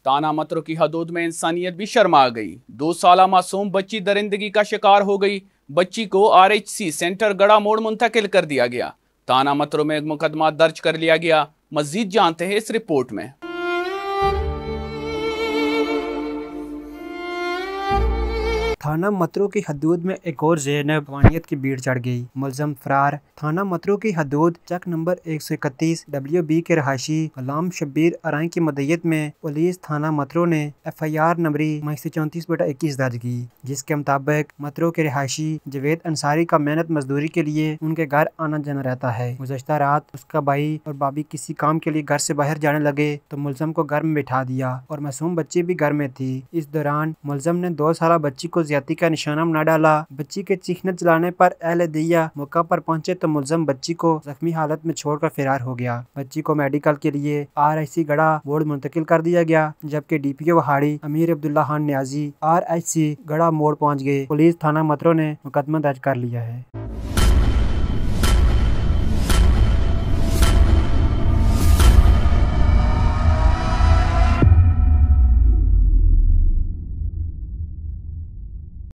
ताना मतरों की हदूद में इंसानियत भी शर्मा गई। 2 साल मासूम बच्ची दरिंदगी का शिकार हो गई। बच्ची को RHC सेंटर गड़ा मोड़ मुंतकिल कर दिया गया। ताना मतरों में एक मुकदमा दर्ज कर लिया गया। मजीद जानते हैं इस रिपोर्ट में। थाना मतरू की हदूद में एक और ज़ेनब वानियत की भीड़ चढ़ गई। मुलजम फरार। थाना मतरू की हदूद चक नंबर 131 WB के रहायशी गुलाम शब्बीर अराई की मदयत में पुलिस थाना मतरू ने FIR नंबरी 34/21 दर्ज की, जिसके मुताबिक मतरू के रहायशी जवेद अंसारी का मेहनत मजदूरी के लिए उनके घर आना जाना रहता है। गुज़श्ता रात उसका भाई और भाभी किसी काम के लिए घर से बाहर जाने लगे तो मुलजम को घर में बिठा दिया और मासूम बच्ची भी घर में थी। इस दौरान मुलजम ने 2 साल बच्ची को ज्यादती का निशाना बना डाला। बच्ची के चीखने चलाने पर अहले दिया मौका पर पहुंचे तो मुलजम बच्ची को जख्मी हालत में छोड़कर फरार हो गया। बच्ची को मेडिकल के लिए RHC गड़ा मोड़ मुंतकिल कर दिया गया, जबकि DPO वहाड़ी अमीर अब्दुल्ला खान न्याजी RHC गड़ा मोड़ पहुंच गए। पुलिस थाना मतरू ने मुकदमा दर्ज कर लिया है।